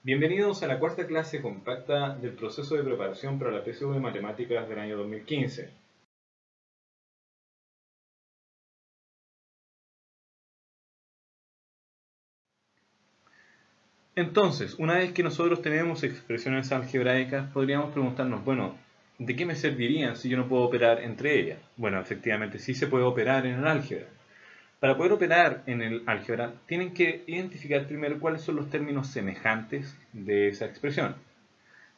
Bienvenidos a la cuarta clase compacta del proceso de preparación para la PSU de Matemáticas del año 2015. Entonces, una vez que nosotros tenemos expresiones algebraicas, podríamos preguntarnos, bueno, ¿de qué me servirían si yo no puedo operar entre ellas? Bueno, efectivamente sí se puede operar en el álgebra. Para poder operar en el álgebra, tienen que identificar primero cuáles son los términos semejantes de esa expresión.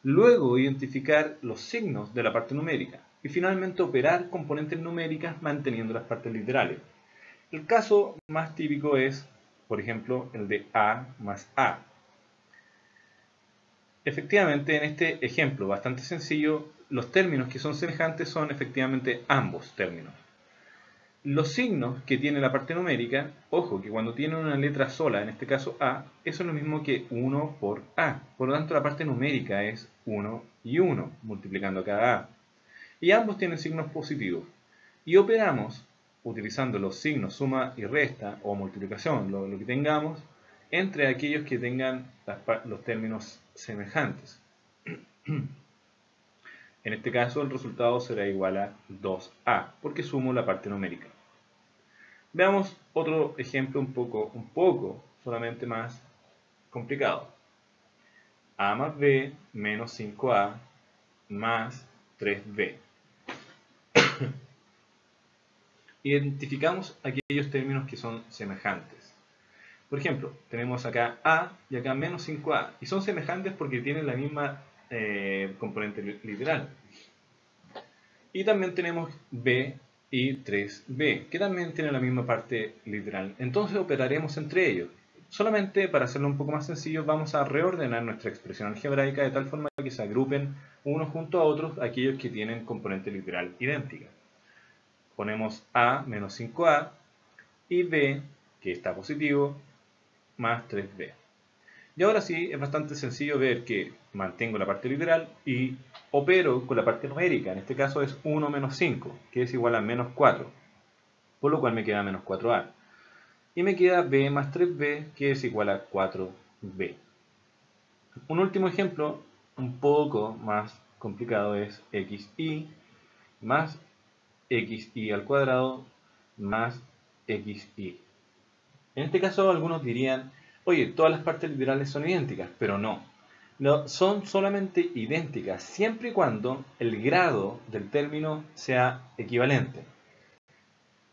Luego identificar los signos de la parte numérica y finalmente operar componentes numéricas manteniendo las partes literales. El caso más típico es, por ejemplo, el de A más A. Efectivamente, en este ejemplo bastante sencillo, los términos que son semejantes son efectivamente ambos términos. Los signos que tiene la parte numérica, ojo que cuando tiene una letra sola, en este caso A, eso es lo mismo que 1 por A. Por lo tanto, la parte numérica es 1 y 1, multiplicando cada A. Y ambos tienen signos positivos. Y operamos utilizando los signos suma y resta, o multiplicación, lo que tengamos, entre aquellos que tengan los términos semejantes. En este caso, el resultado será igual a 2A, porque sumo la parte numérica. Veamos otro ejemplo un poco, solamente más complicado. A más B menos 5A más 3B. Identificamos aquellos términos que son semejantes. Por ejemplo, tenemos acá A y acá menos 5A. Y son semejantes porque tienen la misma componente literal. Y también tenemos B y 3B, que también tienen la misma parte literal. Entonces operaremos entre ellos. Solamente para hacerlo un poco más sencillo, vamos a reordenar nuestra expresión algebraica de tal forma que se agrupen unos junto a otros aquellos que tienen componente literal idéntica. Ponemos A menos 5A y B, que está positivo, más 3B. Y ahora sí, es bastante sencillo ver que mantengo la parte literal y opero con la parte numérica. En este caso es 1 menos 5, que es igual a menos 4. Por lo cual me queda menos 4A. Y me queda B más 3B, que es igual a 4B. Un último ejemplo, un poco más complicado, es xy más xy al cuadrado más xy. En este caso algunos dirían, oye, todas las partes literales son idénticas, pero no. No, son solamente idénticas siempre y cuando el grado del término sea equivalente.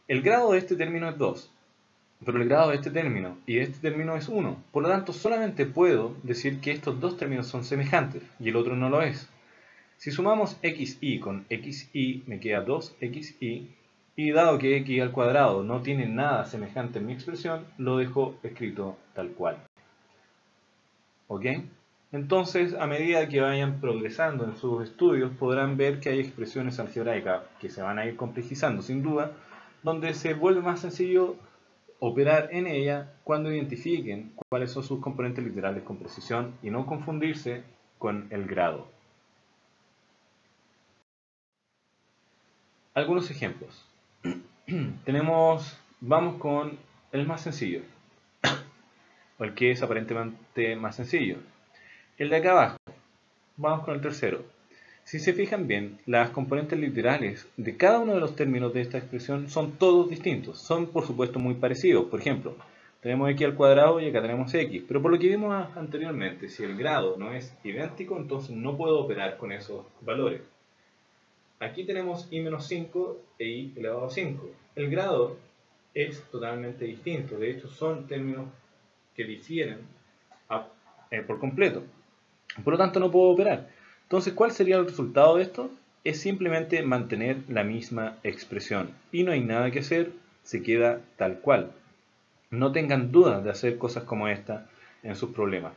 El grado de este término es 2, pero el grado de este término y de este término es 1. Por lo tanto, solamente puedo decir que estos dos términos son semejantes y el otro no lo es. Si sumamos xy con xy, me queda 2xy. Y dado que x al cuadrado no tiene nada semejante en mi expresión, lo dejo escrito tal cual. ¿Ok? Entonces, a medida que vayan progresando en sus estudios, podrán ver que hay expresiones algebraicas que se van a ir complejizando, sin duda, donde se vuelve más sencillo operar en ella cuando identifiquen cuáles son sus componentes literales con precisión y no confundirse con el grado. Algunos ejemplos. Vamos con el más sencillo, o el que es aparentemente más sencillo. El de acá abajo. Vamos con el tercero. Si se fijan bien, las componentes literales de cada uno de los términos de esta expresión son todos distintos. Son, por supuesto, muy parecidos. Por ejemplo, tenemos x al cuadrado y acá tenemos x. Pero por lo que vimos anteriormente, si el grado no es idéntico, entonces no puedo operar con esos valores. Aquí tenemos i menos 5 e i elevado a 5. El grado es totalmente distinto. De hecho, son términos que difieren por completo. Por lo tanto, no puedo operar. Entonces, ¿cuál sería el resultado de esto? Es simplemente mantener la misma expresión. Y no hay nada que hacer, se queda tal cual. No tengan dudas de hacer cosas como esta en sus problemas.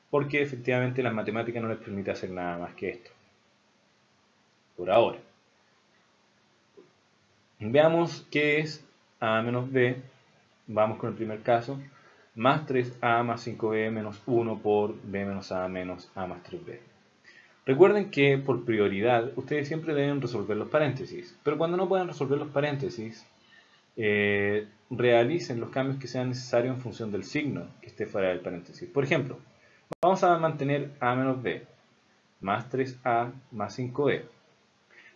Porque efectivamente las matemáticas no les permite hacer nada más que esto. Por ahora. Veamos qué es a menos b. Vamos con el primer caso. Más 3a más 5b menos 1 por b menos a más 3b. Recuerden que por prioridad ustedes siempre deben resolver los paréntesis. Pero cuando no puedan resolver los paréntesis, realicen los cambios que sean necesarios en función del signo que esté fuera del paréntesis. Por ejemplo, Vamos a mantener a menos b, más 3a más 5b.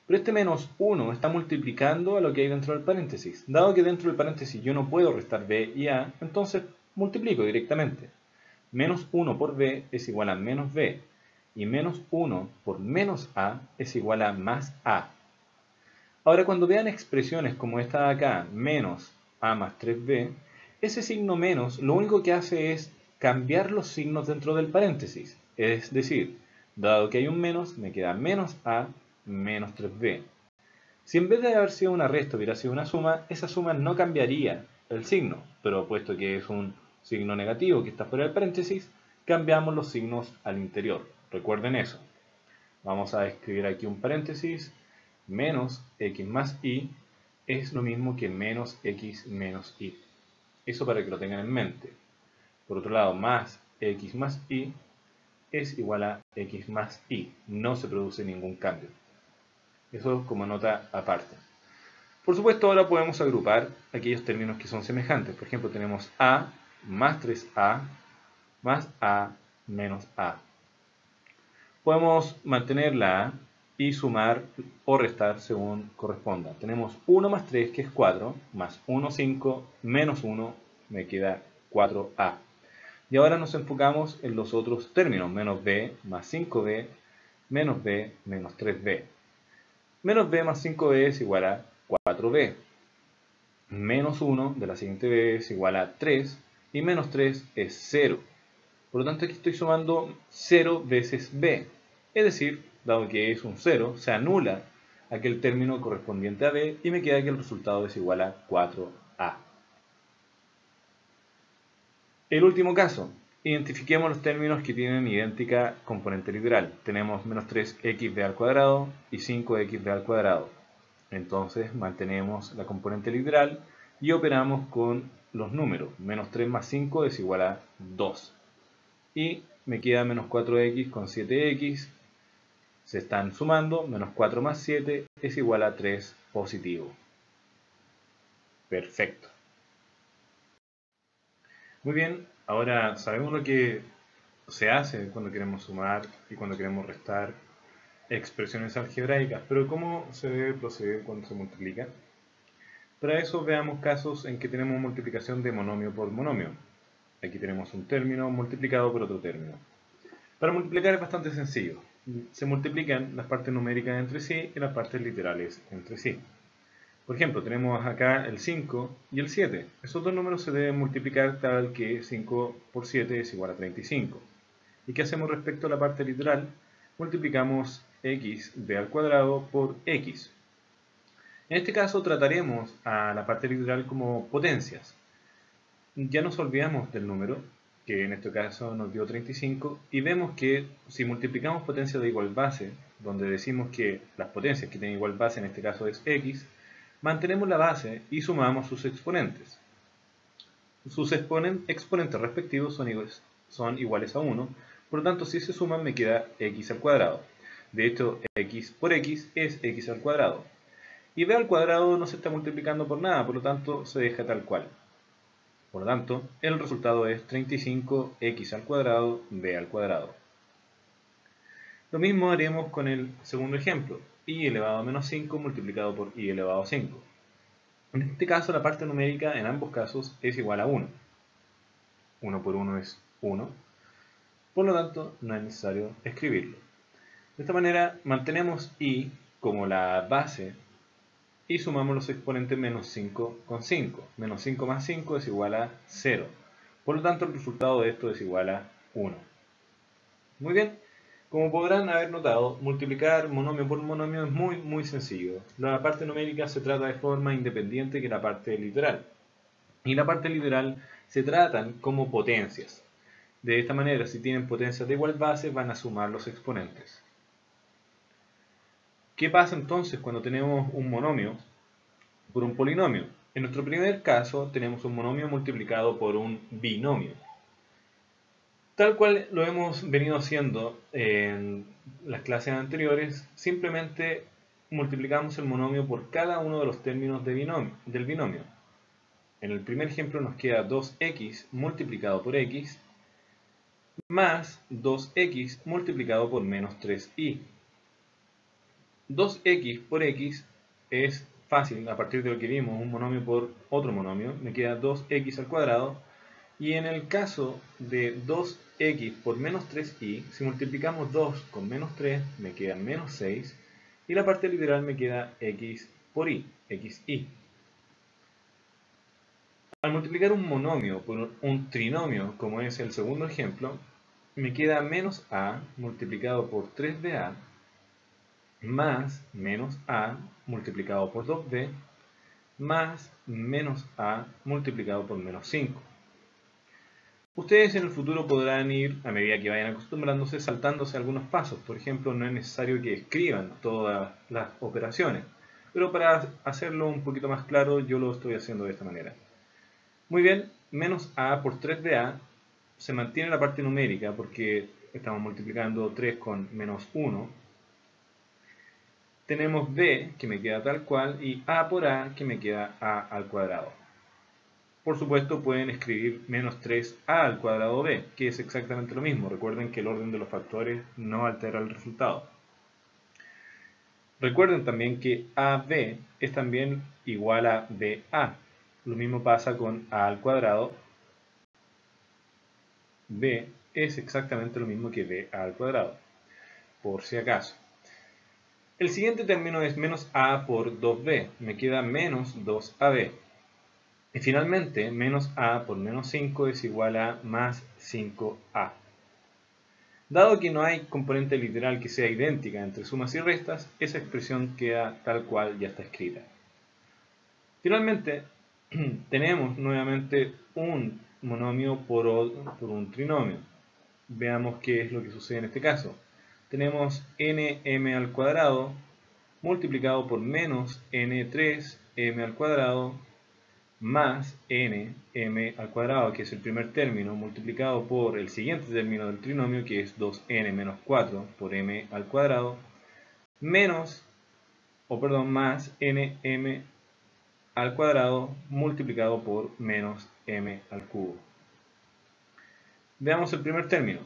Pero este menos 1 está multiplicando a lo que hay dentro del paréntesis. Dado que dentro del paréntesis yo no puedo restar b y a, entonces multiplico directamente. Menos 1 por b es igual a menos b, y menos 1 por menos a es igual a más a. Ahora, cuando vean expresiones como esta de acá, menos a más 3b, ese signo menos lo único que hace es cambiar los signos dentro del paréntesis. Es decir, dado que hay un menos, me queda menos a menos 3b. Si en vez de haber sido una resta hubiera sido una suma, esa suma no cambiaría el signo, pero puesto que es un signo negativo que está fuera del paréntesis, cambiamos los signos al interior. Recuerden eso. Vamos a escribir aquí un paréntesis. Menos x más y es lo mismo que menos x menos y. Eso para que lo tengan en mente. Por otro lado, más x más y es igual a x más y. No se produce ningún cambio. Eso como nota aparte. Por supuesto, ahora podemos agrupar aquellos términos que son semejantes. Por ejemplo, tenemos a más 3a más a menos a. Podemos mantener la a y sumar o restar según corresponda. Tenemos 1 más 3, que es 4, más 1, 5, menos 1, me queda 4a. Y ahora nos enfocamos en los otros términos, menos b más 5b, menos b menos 3b. Menos b más 5b es igual a 4b. Menos 1 de la siguiente b es igual a 3, y menos 3 es 0. Por lo tanto, aquí estoy sumando 0 veces b. Es decir, dado que es un 0, se anula aquel término correspondiente a b y me queda que el resultado es igual a 4a. El último caso, identifiquemos los términos que tienen idéntica componente literal. Tenemos menos 3xb al cuadrado y 5xb al cuadrado. Entonces mantenemos la componente literal y operamos con los números. Menos 3 más 5 es igual a 2. Y me queda menos 4x con 7x. Se están sumando, menos 4 más 7 es igual a 3 positivo. Perfecto. Muy bien, ahora sabemos lo que se hace cuando queremos sumar y cuando queremos restar expresiones algebraicas, pero ¿cómo se debe proceder cuando se multiplica? Para eso veamos casos en que tenemos multiplicación de monomio por monomio. Aquí tenemos un término multiplicado por otro término. Para multiplicar es bastante sencillo. Se multiplican las partes numéricas entre sí y las partes literales entre sí. Por ejemplo, tenemos acá el 5 y el 7. Esos dos números se deben multiplicar tal que 5 por 7 es igual a 35. ¿Y qué hacemos respecto a la parte literal? Multiplicamos xb al cuadrado por x. En este caso trataremos a la parte literal como potencias. Ya nos olvidamos del número, que en este caso nos dio 35, y vemos que si multiplicamos potencias de igual base, donde decimos que las potencias que tienen igual base en este caso es x, mantenemos la base y sumamos sus exponentes. Sus exponentes respectivos son iguales a 1, por lo tanto si se suman me queda x al cuadrado. De hecho, x por x es x al cuadrado. Y b al cuadrado no se está multiplicando por nada, por lo tanto se deja tal cual. Por lo tanto, el resultado es 35x al cuadrado b al cuadrado. Lo mismo haremos con el segundo ejemplo, y elevado a menos 5 multiplicado por y elevado a 5. En este caso la parte numérica en ambos casos es igual a 1. 1 por 1 es 1, por lo tanto no es necesario escribirlo. De esta manera mantenemos y como la base y sumamos los exponentes menos 5 con 5. Menos 5 más 5 es igual a 0. Por lo tanto, el resultado de esto es igual a 1. Muy bien, como podrán haber notado, multiplicar monomio por monomio es muy sencillo. La parte numérica se trata de forma independiente que la parte literal. Y la parte literal se tratan como potencias. De esta manera, si tienen potencias de igual base, van a sumar los exponentes. ¿Qué pasa entonces cuando tenemos un monomio por un polinomio? En nuestro primer caso tenemos un monomio multiplicado por un binomio. Tal cual lo hemos venido haciendo en las clases anteriores, simplemente multiplicamos el monomio por cada uno de los términos del binomio. En el primer ejemplo nos queda 2x multiplicado por x más 2x multiplicado por menos 3y. 2x por x es fácil, a partir de lo que vimos, un monomio por otro monomio, me queda 2x al cuadrado, y en el caso de 2x por menos 3y, si multiplicamos 2 con menos 3, me queda menos 6, y la parte literal me queda x por y, xy. Al multiplicar un monomio por un trinomio, como es el segundo ejemplo, me queda menos a multiplicado por 3ba más menos a multiplicado por 2b más menos a multiplicado por menos 5. Ustedes en el futuro podrán ir, a medida que vayan acostumbrándose, saltándose algunos pasos. Por ejemplo, no es necesario que escriban todas las operaciones, pero para hacerlo un poquito más claro, yo lo estoy haciendo de esta manera. Muy bien, menos a por 3ba se mantiene la parte numérica porque estamos multiplicando 3 con menos 1. Tenemos b, que me queda tal cual, y a por a, que me queda a al cuadrado. Por supuesto, pueden escribir menos 3a al cuadrado b, que es exactamente lo mismo. Recuerden que el orden de los factores no altera el resultado. Recuerden también que ab es también igual a ba. Lo mismo pasa con a al cuadrado. B es exactamente lo mismo que ba al cuadrado, por si acaso. El siguiente término es menos a por 2b, me queda menos 2ab. Y finalmente, menos a por menos 5 es igual a más 5a. Dado que no hay componente literal que sea idéntica entre sumas y restas, esa expresión queda tal cual ya está escrita. Finalmente, tenemos nuevamente un monomio por un trinomio. Veamos qué es lo que sucede en este caso. Tenemos nm al cuadrado multiplicado por menos n3m al cuadrado más nm al cuadrado, que es el primer término, multiplicado por el siguiente término del trinomio, que es 2n menos 4 por m al cuadrado, más nm al cuadrado multiplicado por menos m al cubo. Veamos el primer término.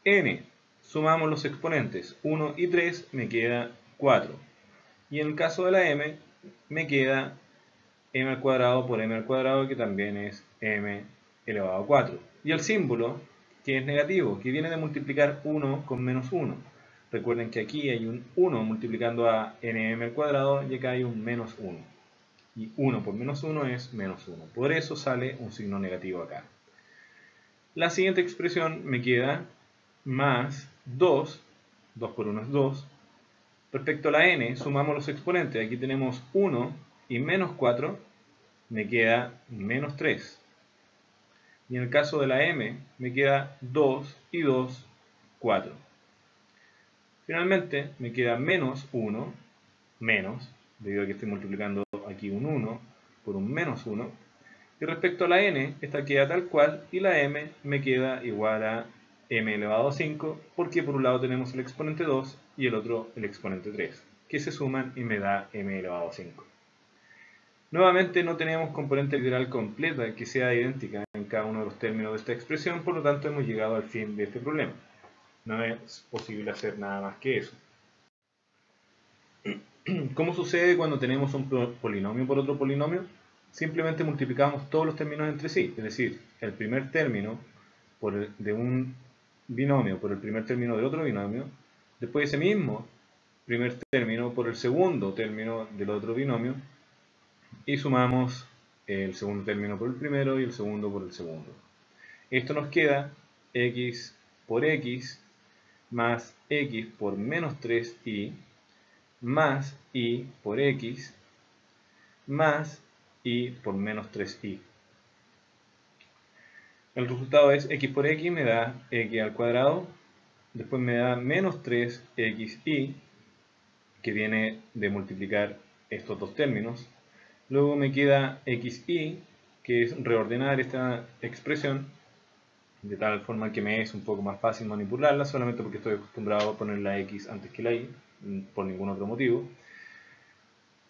N, sumamos los exponentes 1 y 3, me queda 4. Y en el caso de la m, me queda m al cuadrado por m al cuadrado, que también es m elevado a 4. Y el símbolo, que es negativo, que viene de multiplicar 1 con menos 1. Recuerden que aquí hay un 1 multiplicando a nm al cuadrado y acá hay un menos 1. Y 1 por menos 1 es menos 1. Por eso sale un signo negativo acá. La siguiente expresión me queda más 2, 2 por 1 es 2. Respecto a la n, sumamos los exponentes. Aquí tenemos 1 y menos 4, me queda menos 3. Y en el caso de la m, me queda 2 y 2, 4. Finalmente, me queda menos 1, menos, debido a que estoy multiplicando aquí un 1 por un menos 1. Y respecto a la n, esta queda tal cual, y la m me queda igual a m elevado a 5, porque por un lado tenemos el exponente 2 y el otro el exponente 3, que se suman y me da m elevado a 5. Nuevamente no tenemos componente literal completa que sea idéntica en cada uno de los términos de esta expresión, por lo tanto hemos llegado al fin de este problema. No es posible hacer nada más que eso. ¿Cómo sucede cuando tenemos un polinomio por otro polinomio? Simplemente multiplicamos todos los términos entre sí, es decir, el primer término de un binomio por el primer término de otro binomio, después ese mismo primer término por el segundo término del otro binomio, y sumamos el segundo término por el primero y el segundo por el segundo. Esto nos queda x por x más x por menos 3y más y por x más y por menos 3y. El resultado es x por x me da x al cuadrado, después me da menos 3xy, que viene de multiplicar estos dos términos. Luego me queda xy, que es reordenar esta expresión de tal forma que me es un poco más fácil manipularla, solamente porque estoy acostumbrado a poner la x antes que la y, por ningún otro motivo.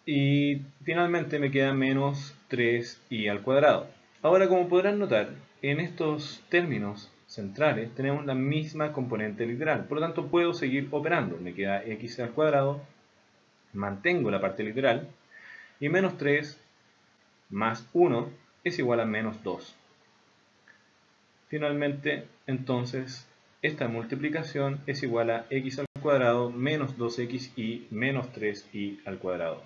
Y finalmente me queda menos 3y al cuadrado. Ahora, como podrán notar, en estos términos centrales tenemos la misma componente literal. Por lo tanto, puedo seguir operando. Me queda x al cuadrado, mantengo la parte literal, y menos 3 más 1 es igual a menos 2. Finalmente, entonces, esta multiplicación es igual a x al cuadrado menos 2xy menos 3y al cuadrado.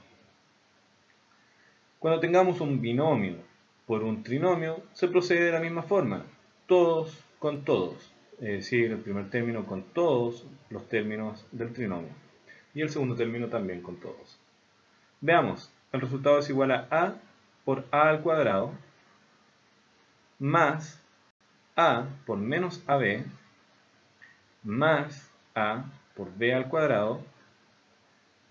Cuando tengamos un binomio por un trinomio, se procede de la misma forma, todos con todos, es decir, el primer término con todos los términos del trinomio, y el segundo término también con todos. Veamos, el resultado es igual a por a al cuadrado, más a por menos ab, más a por b al cuadrado,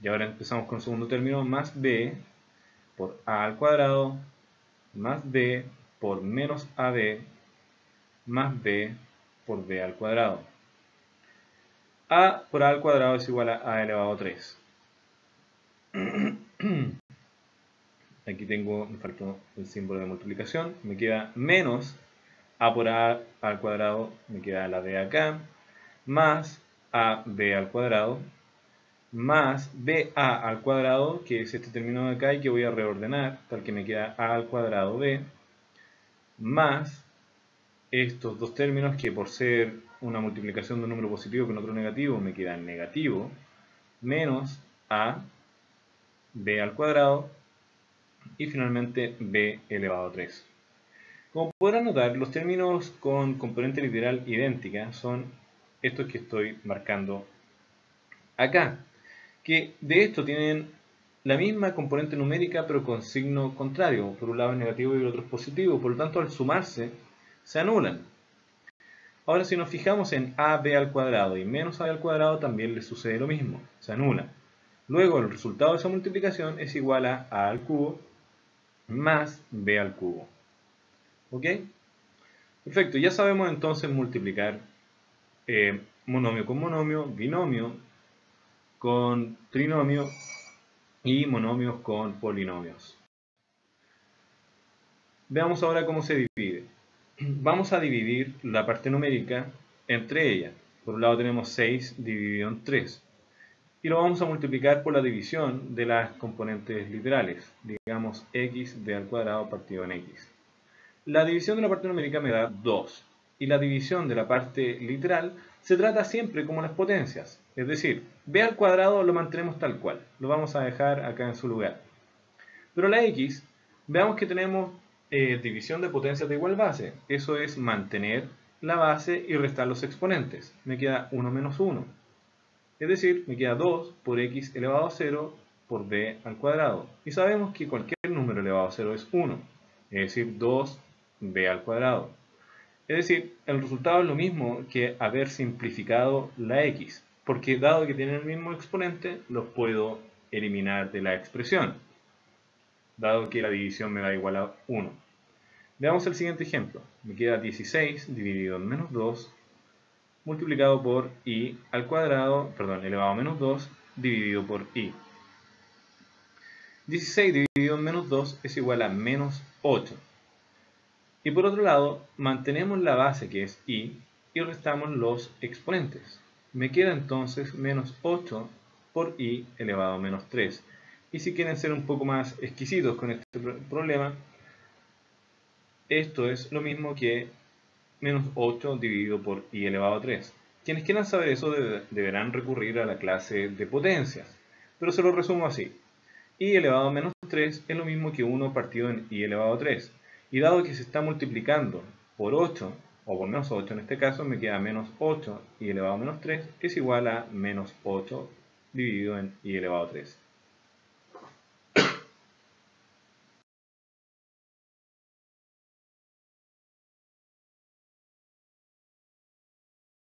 y ahora empezamos con el segundo término, más b por a al cuadrado, más b por menos ab, más b por b al cuadrado. A por a al cuadrado es igual a a elevado a 3. Aquí me faltó el símbolo de multiplicación, me queda menos a por a al cuadrado, me queda la b acá, más ab al cuadrado, más ba al cuadrado, que es este término de acá y que voy a reordenar, tal que me queda a al cuadrado b, más estos dos términos que por ser una multiplicación de un número positivo con otro negativo me quedan negativo, menos a b al cuadrado y finalmente b elevado a 3. Como podrán notar, los términos con componente literal idéntica son estos que estoy marcando acá, que de hecho tienen la misma componente numérica pero con signo contrario. Por un lado es negativo y el otro es positivo, por lo tanto al sumarse se anulan. Ahora si nos fijamos en ab al cuadrado y menos ab al cuadrado también les sucede lo mismo, se anulan. Luego el resultado de esa multiplicación es igual a al cubo más b al cubo. ¿Ok? Perfecto, ya sabemos entonces multiplicar monomio con monomio, binomio con trinomio y monomios con polinomios. Veamos ahora cómo se divide. Vamos a dividir la parte numérica entre ellas. Por un lado tenemos 6 dividido en 3. Y lo vamos a multiplicar por la división de las componentes literales. Digamos x de al cuadrado partido en x. La división de la parte numérica me da 2. Y la división de la parte literal se trata siempre como las potencias. Es decir, b al cuadrado lo mantenemos tal cual. Lo vamos a dejar acá en su lugar. Pero la x, veamos que tenemos división de potencias de igual base. Eso es mantener la base y restar los exponentes. Me queda 1 menos 1. Es decir, me queda 2 por x elevado a 0 por b al cuadrado. Y sabemos que cualquier número elevado a 0 es 1. Es decir, 2b al cuadrado. Es decir, el resultado es lo mismo que haber simplificado la x. Porque dado que tienen el mismo exponente, los puedo eliminar de la expresión, dado que la división me da igual a 1. Veamos el siguiente ejemplo. Me queda 16 dividido en menos 2 multiplicado por y al cuadrado, elevado a menos 2 dividido por y. 16 dividido en menos 2 es igual a menos 8. Y por otro lado, mantenemos la base que es y restamos los exponentes. Me queda entonces menos 8 por y elevado a menos 3. Y si quieren ser un poco más exquisitos con este problema, esto es lo mismo que menos 8 dividido por i elevado a 3. Quienes quieran saber eso deberán recurrir a la clase de potencias, pero se lo resumo así. i elevado a menos 3 es lo mismo que 1 partido en i elevado a 3. Y dado que se está multiplicando por 8, o por menos 8 en este caso, me queda menos 8 i elevado a menos 3 es igual a menos 8 dividido en i elevado a 3.